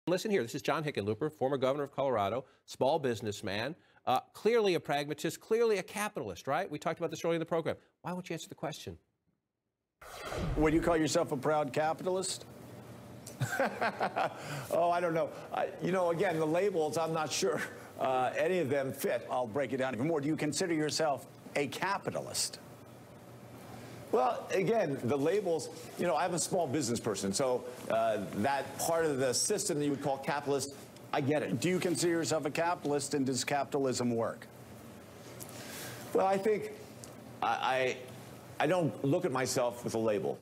Listen here, this is John Hickenlooper, former governor of Colorado, small businessman, clearly a pragmatist, clearly a capitalist, right? We talked about this earlier in the program. Why won't you answer the question? Would you call yourself a proud capitalist? Oh, I don't know. Again, the labels, I'm not sure any of them fit. I'll break it down even more. Do you consider yourself a capitalist? Well, again, the labels, I'm a small business person, so that part of the system that you would call capitalist, I get it. Do you consider yourself a capitalist, and does capitalism work? Well, I think I don't look at myself with a label.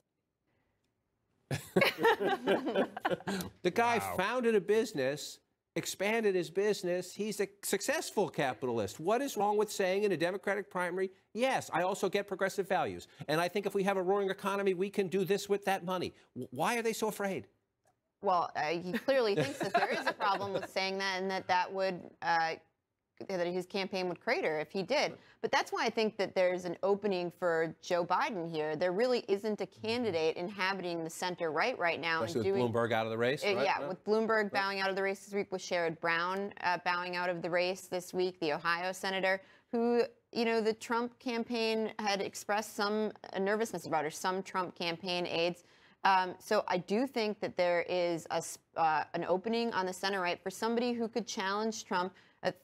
The guy founded a business, expanded his business. He's a successful capitalist. What is wrong with saying in a Democratic primary, yes, I also get progressive values. And I think if we have a roaring economy, we can do this with that money. Why are they so afraid? Well, he clearly thinks that there is a problem with saying that, and that would that his campaign would crater if he did. But that's why I think that there's an opening for Joe Biden here. There really isn't a candidate inhabiting the center right now. Especially with Bloomberg out of the race, right? Yeah, with Bloomberg bowing out of the race this week, with Sherrod Brown bowing out of the race this week, the Ohio senator, who, the Trump campaign had expressed some nervousness about, or some Trump campaign aides. So I do think that there is an opening on the center right for somebody who could challenge Trump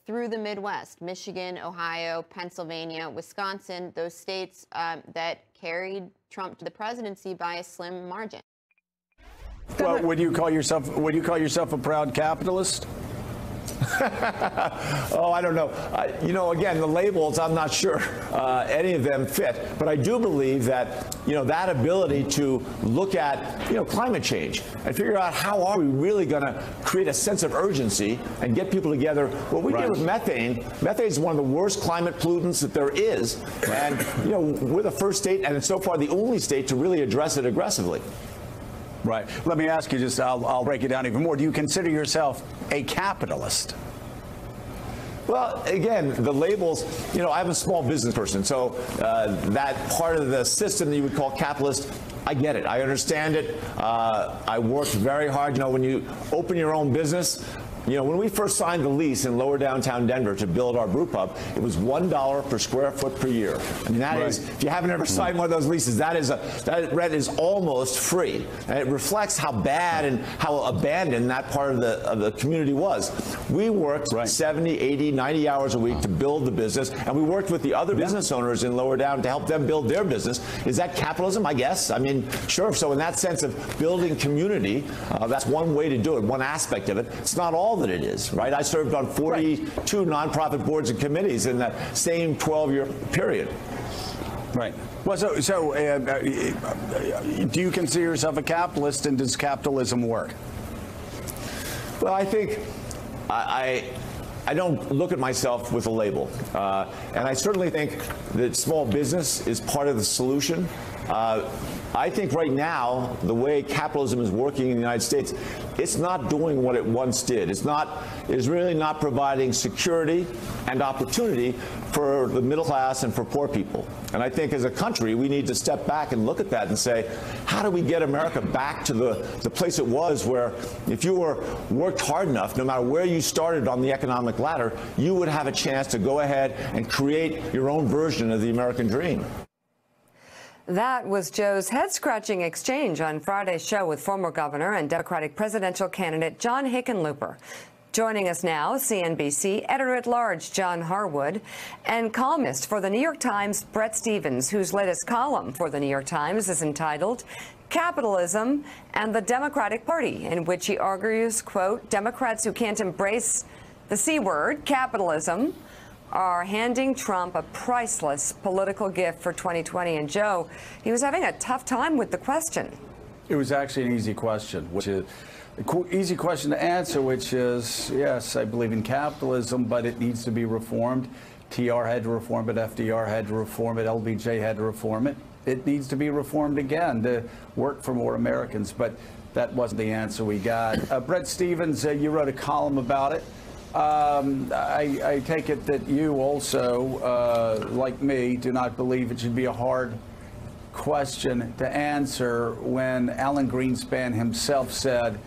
through the Midwest, Michigan, Ohio, Pennsylvania, Wisconsin, those states that carried Trump to the presidency by a slim margin. Well, would you call yourself a proud capitalist? Oh, I don't know. Again, the labels, I'm not sure any of them fit. But I do believe that, that ability to look at, climate change and figure out how are we really going to create a sense of urgency and get people together. What we did with methane is one of the worst climate pollutants that there is. And, we're the first state, and it's so far the only state to really address it aggressively. Right. Let me ask you I'll break it down even more. Do you consider yourself a capitalist? Well, again, the labels, I'm a small business person, so that part of the system that you would call capitalist, I get it. I understand it. I worked very hard. When you open your own business, when we first signed the lease in lower downtown Denver to build our brew pub, it was $1 per square foot per year. I mean, that is, if you haven't ever signed one of those leases, that rent is almost free. And it reflects how bad and how abandoned that part of the community was. We worked 70, 80, 90 hours a week to build the business, and we worked with the other business owners in lower down to help them build their business. Is that capitalism? I guess. I mean, sure. So in that sense of building community, that's one way to do it, one aspect of it. It's not all that it is, right? I served on 42 nonprofit boards and committees in that same 12-year period. Right. Well, so do you consider yourself a capitalist, and does capitalism work? Well, I think I don't look at myself with a label. And I certainly think that small business is part of the solution. I think right now, the way capitalism is working in the United States, it's not doing what it once did. It's really not providing security and opportunity for the middle class and for poor people. And I think as a country, we need to step back and look at that and say, how do we get America back to the place it was, where if you worked hard enough, no matter where you started on the economic ladder, you would have a chance to go ahead and create your own version of the American dream. That was Joe's head-scratching exchange on Friday's show with former governor and Democratic presidential candidate John Hickenlooper. Joining us now, CNBC editor-at-large John Harwood and columnist for the New York Times, Bret Stephens, whose latest column for the New York Times is entitled Capitalism and the Democratic Party, in which he argues, quote, Democrats who can't embrace the C word, capitalism, are handing Trump a priceless political gift for 2020. And Joe, he was having a tough time with the question. It was actually an easy question, which is an easy question to answer, which is, yes, I believe in capitalism, but it needs to be reformed. TR had to reform it, FDR had to reform it, LBJ had to reform it. It needs to be reformed again to work for more Americans, but that wasn't the answer we got. Bret Stephens, you wrote a column about it. I take it that you also, like me, do not believe it should be a hard question to answer when Alan Greenspan himself said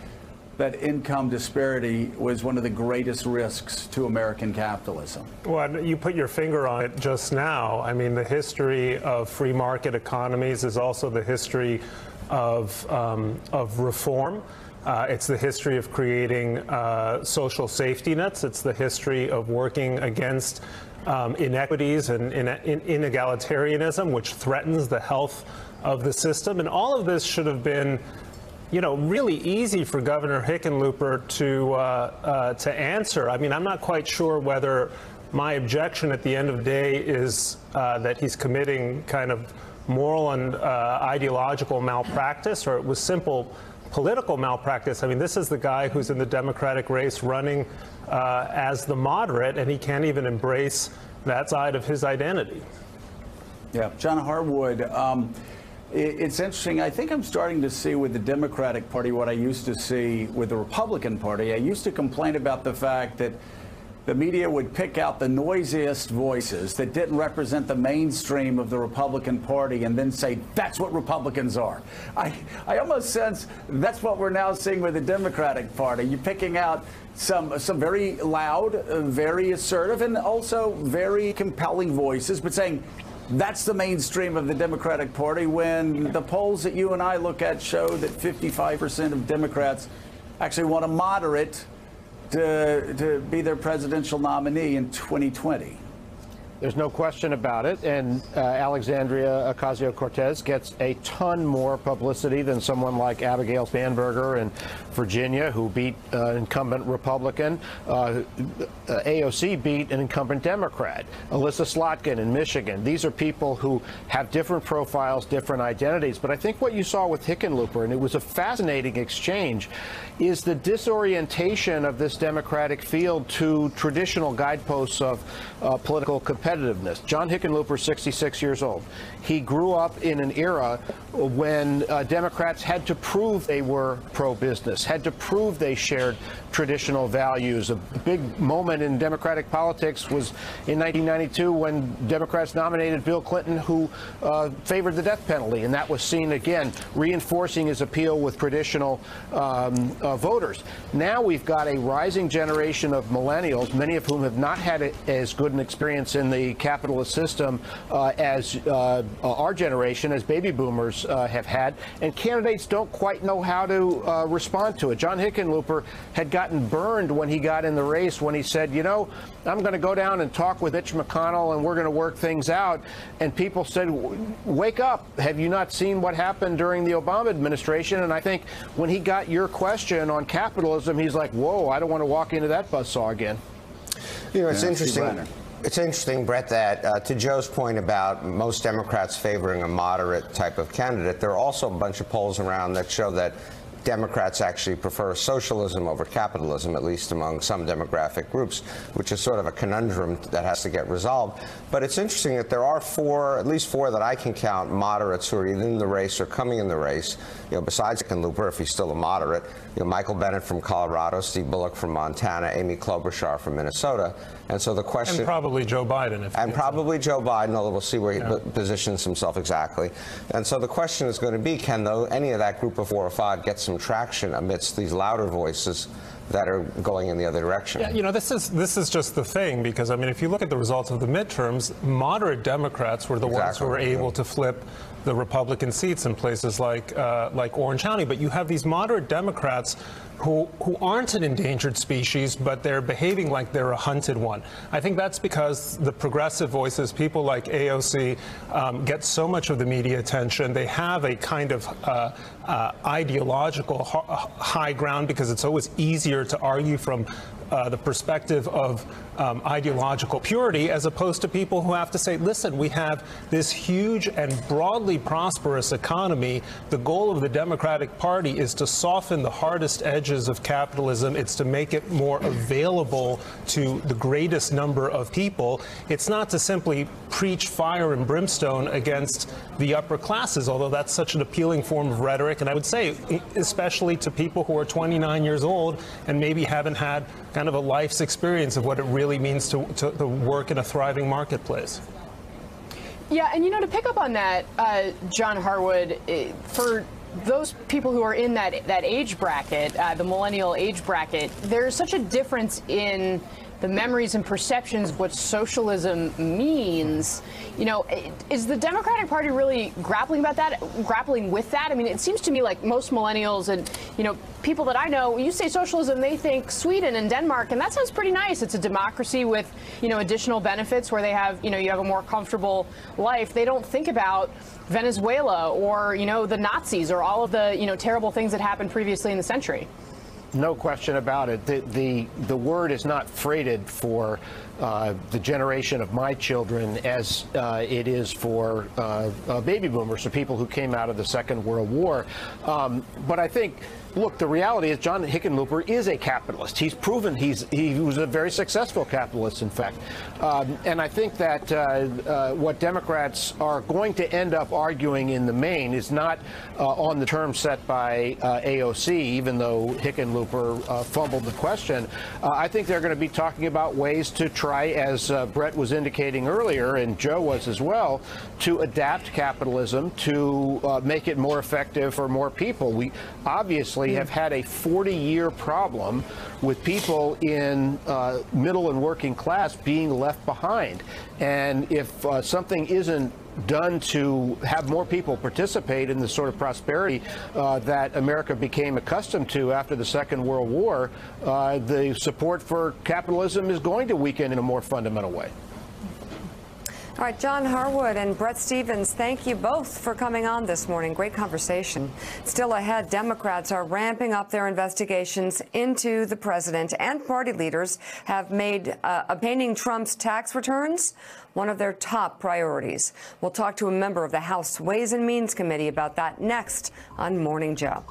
that income disparity was one of the greatest risks to American capitalism. Well, you put your finger on it just now. I mean, the history of free market economies is also the history of reform. It's the history of creating social safety nets. It's the history of working against inequities and inegalitarianism, which threatens the health of the system. And all of this should have been, you know, really easy for Governor Hickenlooper to answer. I mean, I'm not quite sure whether my objection at the end of the day is that he's committing kind of moral and ideological malpractice, or it was simple political malpractice. I mean, this is the guy who's in the Democratic race running as the moderate, and he can't even embrace that side of his identity. Yeah, John Harwood, it's interesting. I think I'm starting to see with the Democratic Party what I used to see with the Republican Party. I used to complain about the fact that the media would pick out the noisiest voices that didn't represent the mainstream of the Republican Party and then say, that's what Republicans are. I almost sense that's what we're now seeing with the Democratic Party. You're picking out some very loud, very assertive, and also very compelling voices, but saying, that's the mainstream of the Democratic Party, when the polls that you and I look at show that 55% of Democrats actually want a moderate to be their presidential nominee in 2020. There's no question about it. And Alexandria Ocasio-Cortez gets a ton more publicity than someone like Abigail Spanberger in Virginia, who beat an incumbent Republican. AOC beat an incumbent Democrat. Alyssa Slotkin in Michigan. These are people who have different profiles, different identities. But I think what you saw with Hickenlooper, and it was a fascinating exchange, is the disorientation of this Democratic field to traditional guideposts of political competitiveness. John Hickenlooper, 66 years old. He grew up in an era when Democrats had to prove they were pro-business, had to prove they shared traditional values. A big moment in Democratic politics was in 1992 when Democrats nominated Bill Clinton, who favored the death penalty, and that was seen again reinforcing his appeal with traditional voters. Now we've got a rising generation of millennials, many of whom have not had as good an experience in the capitalist system as our generation, as baby boomers have had, and candidates don't quite know how to respond to it. John Hickenlooper had gotten burned when he got in the race, when he said, you know, I'm going to go down and talk with Mitch McConnell and we're going to work things out. And people said, wake up. Have you not seen what happened during the Obama administration? And I think when he got your question on capitalism, he's like, whoa, I don't want to walk into that buzzsaw again. You know, it's interesting. It's interesting, Brett, that to Joe's point about most Democrats favoring a moderate type of candidate, there are also a bunch of polls around that show that Democrats actually prefer socialism over capitalism, at least among some demographic groups, which is sort of a conundrum that has to get resolved. But it's interesting that there are at least four that I can count, moderates who are either in the race or coming in the race, you know, besides Hickenlooper, if he's still a moderate, you know, Michael Bennet from Colorado, Steve Bullock from Montana, Amy Klobuchar from Minnesota. And so the question... And probably Joe Biden. And probably Joe Biden, although we'll see where he positions himself exactly. And so the question is going to be, can any of that group of 4 or 5 get some traction amidst these louder voices that are going in the other direction? Yeah, you know, this is just the thing, because, I mean, if you look at the results of the midterms, moderate Democrats were the ones who were able to flip the Republican seats in places like Orange County. But you have these moderate Democrats who aren't an endangered species, but they're behaving like they're a hunted one. I think that's because the progressive voices, people like AOC, get so much of the media attention. They have a kind of ideological high ground, because it's always easier to argue from the perspective of ideological purity, as opposed to people who have to say, listen, we have this huge and broadly prosperous economy. The goal of the Democratic Party is to soften the hardest edges of capitalism. It's to make it more available to the greatest number of people. It's not to simply preach fire and brimstone against the upper classes, although that's such an appealing form of rhetoric. And I would say, especially to people who are 29 years old and maybe haven't had kind of a life's experience of what it really means to work in a thriving marketplace. Yeah, and you know, to pick up on that, John Harwood, for those people who are in that age bracket, the millennial age bracket, there's such a difference in the memories and perceptions of what socialism means. You know, is the Democratic Party really grappling with that? I mean, it seems to me like most millennials and, you know, people that I know, you say socialism, they think Sweden and Denmark, and that sounds pretty nice. It's a democracy with, you know, additional benefits where they have, you know, you have a more comfortable life. They don't think about Venezuela or, you know, the Nazis or all of the, you know, terrible things that happened previously in the century. No question about it. The word is not freighted for the generation of my children as it is for baby boomers, so people who came out of the Second World War. But I think, look, the reality is John Hickenlooper is a capitalist. He's proven he was a very successful capitalist, in fact. And I think that what Democrats are going to end up arguing in the main is not on the terms set by AOC, even though Hickenlooper fumbled the question. I think they're going to be talking about ways to try, as Bret was indicating earlier, and Joe was as well, to adapt capitalism to make it more effective for more people. We obviously have had a 40-year problem with people in middle and working class being left behind. And if something isn't done to have more people participate in the sort of prosperity that America became accustomed to after the Second World War, the support for capitalism is going to weaken in a more fundamental way. All right, John Harwood and Bret Stephens, thank you both for coming on this morning. Great conversation. Still ahead, Democrats are ramping up their investigations into the president, and party leaders have made obtaining Trump's tax returns one of their top priorities. We'll talk to a member of the House Ways and Means Committee about that next on Morning Joe.